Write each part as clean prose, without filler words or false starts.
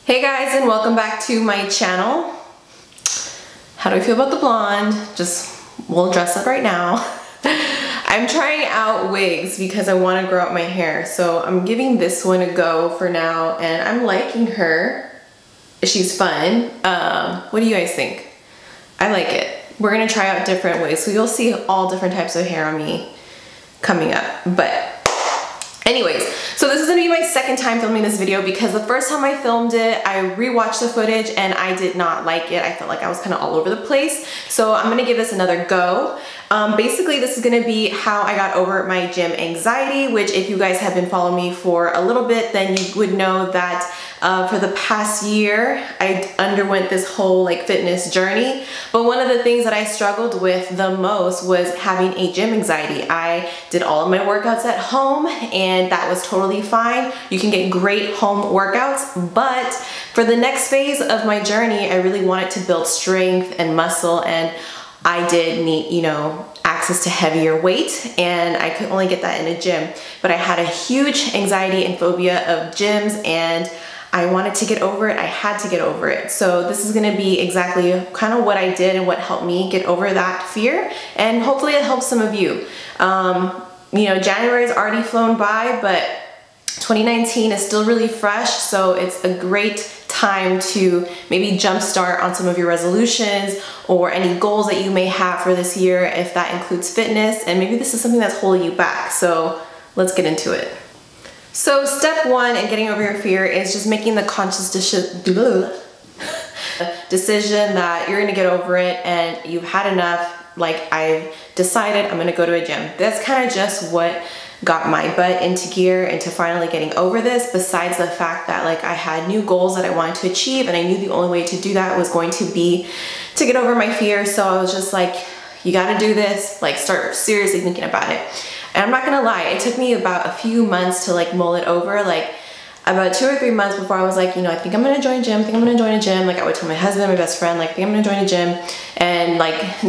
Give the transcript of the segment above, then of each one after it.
Hey guys, and welcome back to my channel. How do I feel about the blonde? We'll dress up right now. I'm trying out wigs because I want to grow out my hair. So I'm giving this one a go for now and I'm liking her. She's fun. What do you guys think? I like it. We're gonna try out different wigs. So you'll see all different types of hair on me coming up. But anyways, so this is gonna be my second time filming this video because the first time I filmed it, I rewatched the footage and I did not like it. I felt like I was kind of all over the place. So I'm gonna give this another go. Basically, this is gonna be how I got over my gym anxiety, which if you guys have been following me for a little bit, then you would know that for the past year, I underwent this whole fitness journey. But one of the things that I struggled with the most was having a gym anxiety. I did all of my workouts at home and that was totally fine. You can get great home workouts, but for the next phase of my journey, I really wanted to build strength and muscle, and I did need, access to heavier weight, and I could only get that in a gym. But I had a huge anxiety and phobia of gyms, and I wanted to get over it. I had to get over it. So this is gonna be exactly kind of what I did and what helped me get over that fear, and hopefully it helps some of you. January's already flown by, but 2019 is still really fresh, so it's a great time to maybe jumpstart on some of your resolutions or any goals that you may have for this year, if that includes fitness, and maybe this is something that's holding you back. So let's get into it. So step one in getting over your fear is just making the conscious decision that you're gonna get over it and you've had enough. Like, I've decided I'm gonna go to a gym. That's kind of just what got my butt into gear into finally getting over this, besides the fact that I had new goals that I wanted to achieve, and I knew the only way to do that was going to be to get over my fear. So I was just like, you gotta do this, start seriously thinking about it. And I'm not gonna lie, it took me about a few months to mull it over. About 2 or 3 months before I was like, I think I'm gonna join a gym, I would tell my husband, my best friend, I think I'm gonna join a gym. And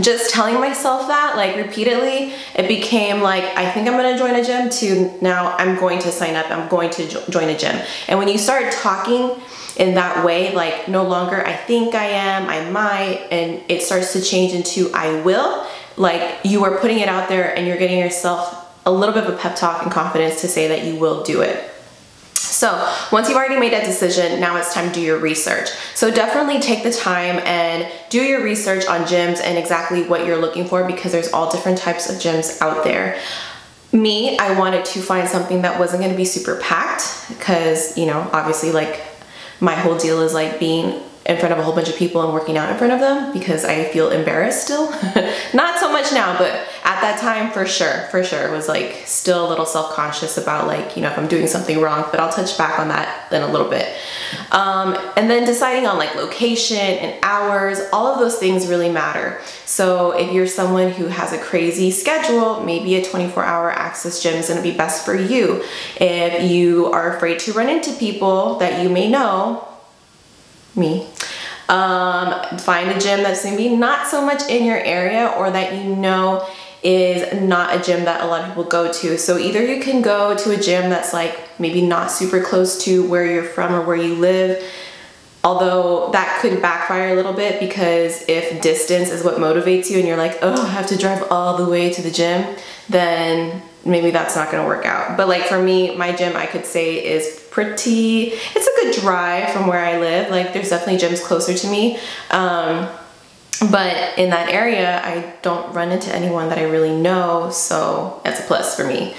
just telling myself that, repeatedly, it became I think I'm gonna join a gym to now I'm going to sign up, I'm going to join a gym. And when you start talking in that way, no longer I think I am, I might, and it starts to change into I will, you are putting it out there and you're getting yourself a little bit of a pep talk and confidence to say that you will do it. So once you've already made that decision, now it's time to do your research. So definitely take the time and do your research on gyms and exactly what you're looking for, because there's all different types of gyms out there. Me, I wanted to find something that wasn't going to be super packed, because, obviously my whole deal is being in front of a whole bunch of people and working out in front of them, because I feel embarrassed still. Not so much now, but at that time for sure it was still a little self-conscious about if I'm doing something wrong, but I'll touch back on that in a little bit. And then deciding on location and hours, all of those things really matter. So if you're someone who has a crazy schedule, maybe a 24-hour access gym is gonna be best for you. If you are afraid to run into people that you may know, me, find a gym that's maybe not so much in your area, or that is not a gym that a lot of people go to. So either you can go to a gym that's maybe not super close to where you're from or where you live, although that could backfire a little bit, because if distance is what motivates you and you're oh, I have to drive all the way to the gym, then maybe that's not gonna work out. But for me, my gym, I could say, is it's a good drive from where I live. There's definitely gyms closer to me. But in that area, I don't run into anyone that I really know, so that's a plus for me.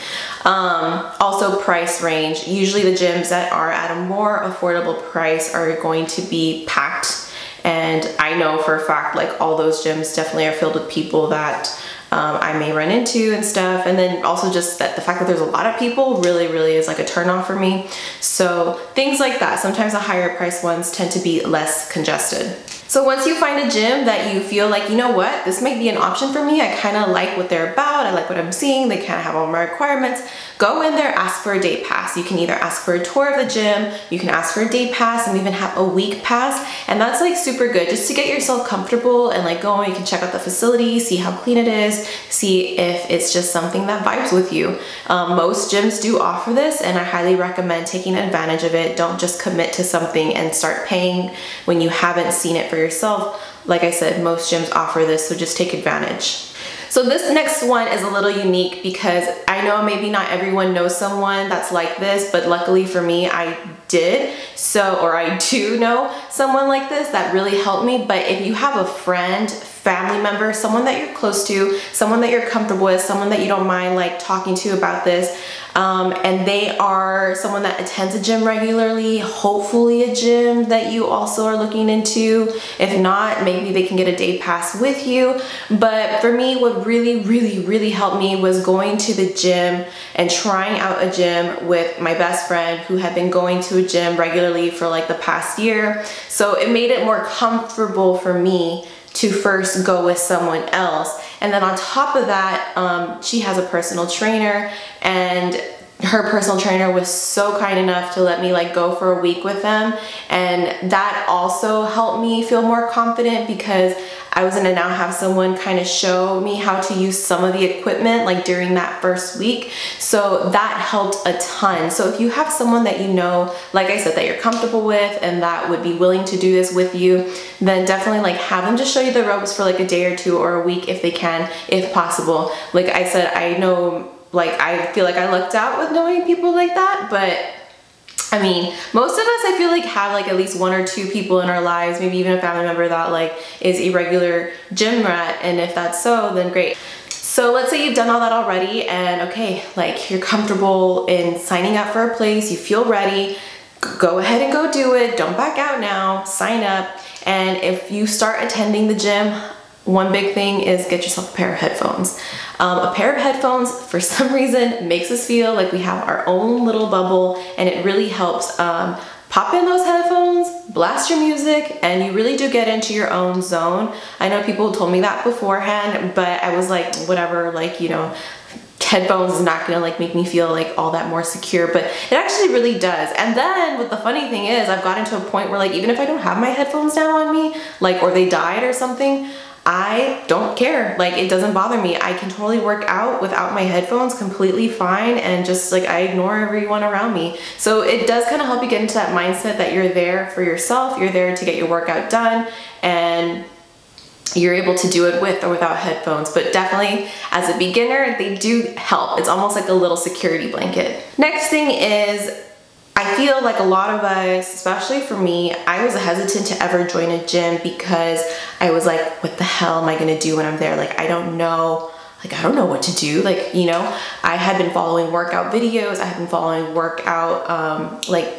Also, price range. Usually the gyms that are at a more affordable price are going to be packed. And I know for a fact, all those gyms definitely are filled with people that I may run into and stuff. And then also just that the fact that there's a lot of people really is a turn off for me. So things like that. Sometimes the higher priced ones tend to be less congested. So once you find a gym that you feel you know what, this might be an option for me, I kind of like what they're about, I like what I'm seeing, they kind of have all my requirements, go in there, ask for a day pass. You can either ask for a tour of the gym, you can ask for a day pass, and even have a week pass. And that's like super good just to get yourself comfortable and like go. You can check out the facility, see how clean it is, see if it's just something that vibes with you. Most gyms do offer this, and I highly recommend taking advantage of it. Don't just commit to something and start paying when you haven't seen it for yourself. Like I said, most gyms offer this, so just take advantage. So this next one is a little unique because I know maybe not everyone knows someone that's like this, but luckily for me, I did. Or I do know someone like this that really helped me. But if you have a friend, family member, someone that you're close to, someone that you're comfortable with, someone that you don't mind like talking to about this, and they are someone that attends a gym regularly, hopefully a gym that you also are looking into. If not, maybe they can get a day pass with you. But for me, what really helped me was going to the gym and trying out a gym with my best friend who had been going to a gym regularly for like the past year. So it made it more comfortable for me to first go with someone else. And then on top of that, she has a personal trainer, and her personal trainer was so kind enough to let me like go for a week with them. And that also helped me feel more confident because I was gonna now have someone kind of show me how to use some of the equipment like during that first week. So that helped a ton. So if you have someone that you know, like I said, that you're comfortable with and that would be willing to do this with you, then definitely like have them just show you the ropes for like a day or two or a week if they can, if possible. Like I said, I know, like I feel like I lucked out with knowing people like that, but I mean, most of us, I feel like, have like at least one or two people in our lives, maybe even a family member that like is a regular gym rat, and if that's so, then great. So let's say you've done all that already and okay, like you're comfortable in signing up for a place, you feel ready, go ahead and go do it. Don't back out now, sign up. And if you start attending the gym, one big thing is get yourself a pair of headphones. A pair of headphones, for some reason, makes us feel like we have our own little bubble, and it really helps. Pop in those headphones, blast your music, and you really do get into your own zone. I know people told me that beforehand, but I was like, whatever, like, you know, headphones is not gonna like make me feel like all that more secure, but it actually really does. And then what the funny thing is, I've gotten to a point where like, even if I don't have my headphones now on me, like, or they died or something, I don't care. Like, it doesn't bother me. I can totally work out without my headphones completely fine, and just like I ignore everyone around me. So it does kind of help you get into that mindset that you're there for yourself, you're there to get your workout done, and you're able to do it with or without headphones. But definitely as a beginner, they do help. It's almost like a little security blanket. Next thing is, I feel like a lot of us, especially for me, I was hesitant to ever join a gym because I was like, what the hell am I gonna do when I'm there? Like, I don't know what to do. Like, you know, I had been following workout videos, I had been following workout like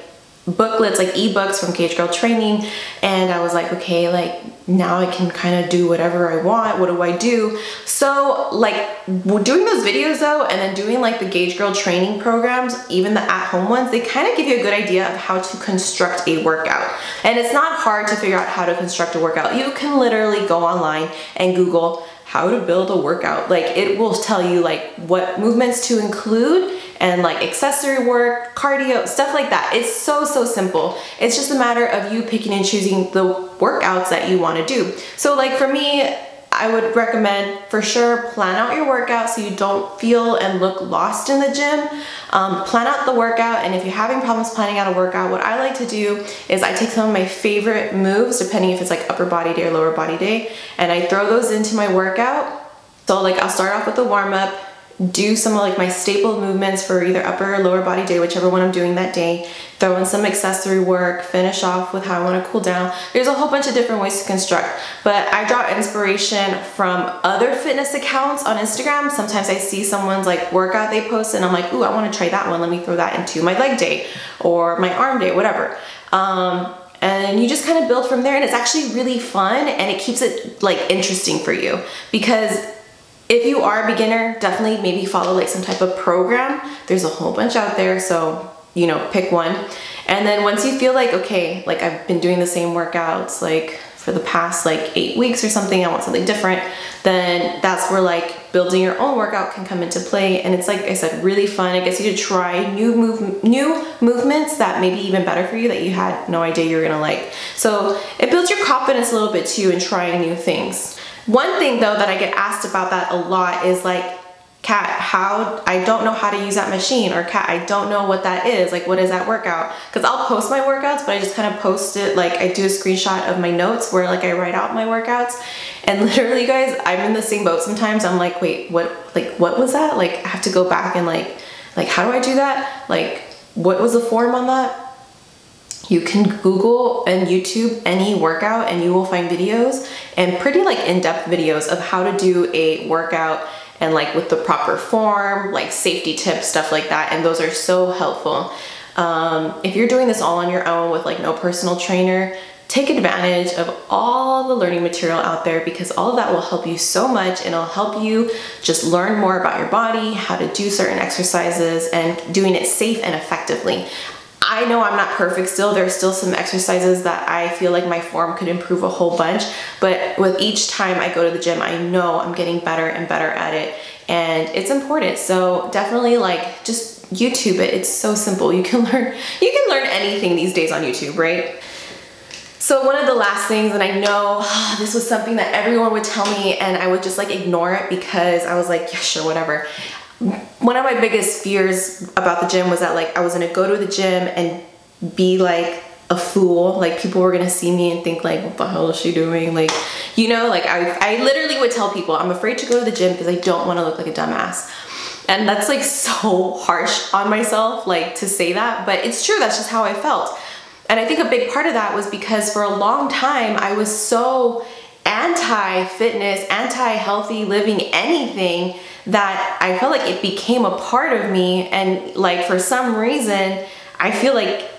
booklets, like ebooks from Cage Girl Training, and I was like, okay, like now I can kind of do whatever I want. What do I do? So like doing those videos though, and then doing like the Cage Girl Training programs, even the at-home ones, they kind of give you a good idea of how to construct a workout. And it's not hard to figure out how to construct a workout. You can literally go online and Google how to build a workout. Like, it will tell you like what movements to include and like accessory work, cardio, stuff like that. It's so simple. It's just a matter of you picking and choosing the workouts that you want to do. So like for me, I would recommend for sure plan out your workout so you don't feel and look lost in the gym. Plan out the workout, and if you're having problems planning out a workout, what I like to do is I take some of my favorite moves, depending if it's like upper body day or lower body day, and I throw those into my workout. So like I'll start off with the warm-up, do some of like my staple movements for either upper or lower body day, whichever one I'm doing that day, throw in some accessory work, finish off with how I want to cool down. There's a whole bunch of different ways to construct, but I draw inspiration from other fitness accounts on Instagram. Sometimes I see someone's like workout they post and I'm like, ooh, I want to try that one. Let me throw that into my leg day or my arm day, whatever. And you just kind of build from there, and it's actually really fun, and it keeps it like interesting for you, because if you are a beginner, definitely maybe follow like some type of program. There's a whole bunch out there, so you know, pick one. And then once you feel like, okay, like I've been doing the same workouts like for the past like 8 weeks or something, I want something different, then that's where like building your own workout can come into play. And it's like I said, really fun. It gets you to try new movements that may be even better for you that you had no idea you were gonna like. So it builds your confidence a little bit too in trying new things. One thing though that I get asked about that a lot is like, Kat, I don't know how to use that machine, or Kat, I don't know what that is. Like, what is that workout? Because I'll post my workouts, but I just kind of post it, like I do a screenshot of my notes where like I write out my workouts. And literally guys, I'm in the same boat sometimes. I'm like, wait, what was that? Like I have to go back and like how do I do that? Like, what was the form on that? You can Google and YouTube any workout and you will find videos, and pretty like in-depth videos of how to do a workout and like with the proper form, like safety tips, stuff like that. And those are so helpful. If you're doing this all on your own with like no personal trainer, take advantage of all the learning material out there, because all of that will help you so much, and it'll help you just learn more about your body, how to do certain exercises, and doing it safe and effectively. I know I'm not perfect still. There's still some exercises that I feel like my form could improve a whole bunch, but with each time I go to the gym, I know I'm getting better and better at it, and it's important. So definitely like just YouTube it. It's so simple. You can learn anything these days on YouTube, right? So one of the last things, and I know this was something that everyone would tell me and I would just like ignore it because I was like, yeah, sure, whatever. One of my biggest fears about the gym was that like I was gonna go to the gym and be like a fool. Like people were gonna see me and think like, what the hell is she doing? Like, you know, like I literally would tell people I'm afraid to go to the gym because I don't want to look like a dumbass. And that's like so harsh on myself, like to say that, but it's true. That's just how I felt. And I think a big part of that was because for a long time I was so anti-fitness, anti-healthy living, anything, that I felt like it became a part of me. And like for some reason I feel like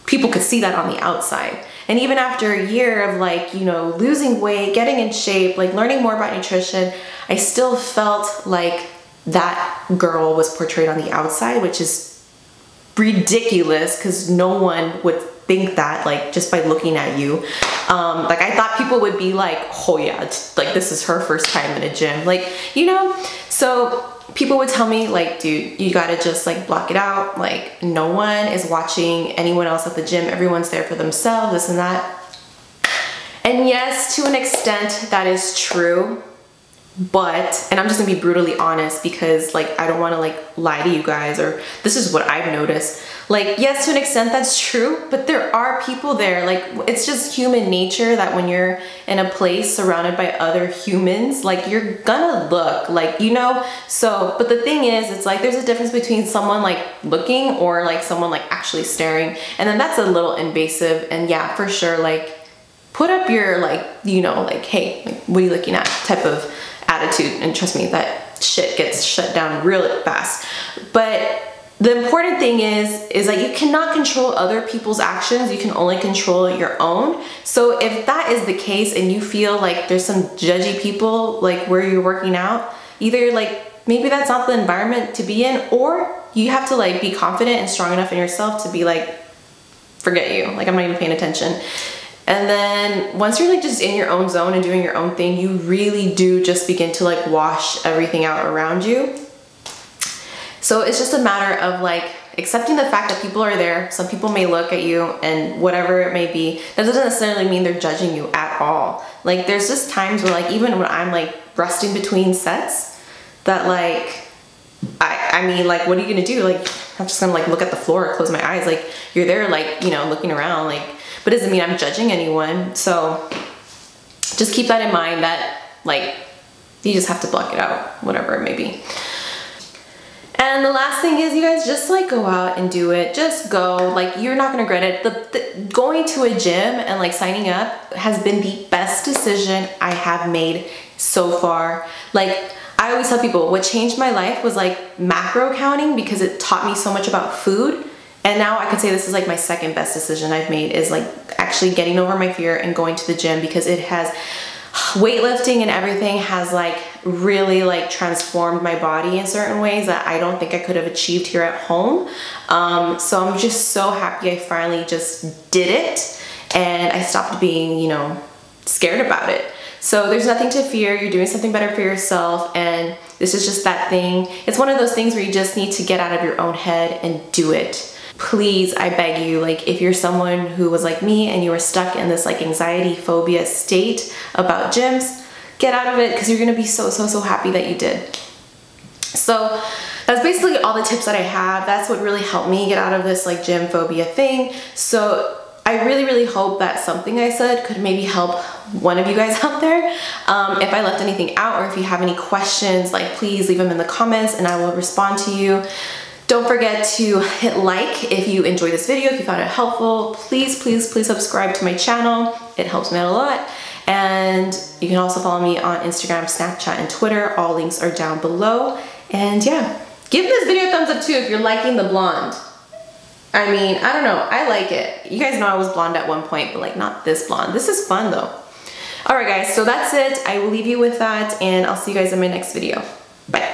people could see that on the outside. And even after a year of like, you know, losing weight, getting in shape, like learning more about nutrition, I still felt like that girl was portrayed on the outside, which is ridiculous because no one would think that like just by looking at you. Like I thought people would be like, oh yeah, like this is her first time in a gym, like, you know. So people would tell me like, dude, you gotta just like block it out. Like no one is watching anyone else at the gym. Everyone's there for themselves, this and that. And yes, to an extent that is true. But, and I'm just gonna be brutally honest because like I don't want to like lie to you guys, or this is what I've noticed. Like yes, to an extent that's true, but there are people there. Like it's just human nature that when you're in a place surrounded by other humans, like you're gonna look like, you know. So, but the thing is, it's like there's a difference between someone like looking or like someone like actually staring, and then that's a little invasive. And yeah, for sure, like put up your like, you know, like, hey, like, what are you looking at type of attitude, and trust me, that shit gets shut down really fast. But the important thing is that you cannot control other people's actions, you can only control your own. So if that is the case and you feel like there's some judgy people like where you're working out, either like maybe that's not the environment to be in, or you have to like be confident and strong enough in yourself to be like, forget you, like I'm not even paying attention. And then once you're like just in your own zone and doing your own thing, you really do just begin to like wash everything out around you. So it's just a matter of like accepting the fact that people are there. Some people may look at you and whatever it may be, that doesn't necessarily mean they're judging you at all. Like there's just times where like, even when I'm like resting between sets, that like, I mean, like, what are you gonna do? Like, I'm just gonna like look at the floor or close my eyes. Like you're there like, you know, looking around, like, but it doesn't mean I'm judging anyone. So just keep that in mind, that like, you just have to block it out, whatever it may be. And the last thing is, you guys just like go out and do it. Just go, like you're not gonna regret it. Going to a gym and like signing up has been the best decision I have made so far. Like I always tell people what changed my life was like macro counting, because it taught me so much about food. And now I could say this is like my second best decision I've made, is like actually getting over my fear and going to the gym, because it has, weightlifting and everything has like really like transformed my body in certain ways that I don't think I could have achieved here at home. So I'm just so happy I finally just did it, and I stopped being, you know, scared about it. So there's nothing to fear. You're doing something better for yourself, and this is just that thing. It's one of those things where you just need to get out of your own head and do it. Please, I beg you, like if you're someone who was like me and you were stuck in this like anxiety phobia state about gyms, get out of it, because you're gonna be so happy that you did. So that's basically all the tips that I have. That's what really helped me get out of this like gym phobia thing. So I really hope that something I said could maybe help one of you guys out there. If I left anything out, or if you have any questions, like please leave them in the comments and I will respond to you. Don't forget to hit like if you enjoyed this video, if you found it helpful. Please subscribe to my channel. It helps me out a lot. And you can also follow me on Instagram, Snapchat, and Twitter. All links are down below. And yeah, give this video a thumbs up too if you're liking the blonde. I mean, I don't know, I like it. You guys know I was blonde at one point, but like not this blonde. This is fun though. All right guys, so that's it. I will leave you with that, and I'll see you guys in my next video. Bye.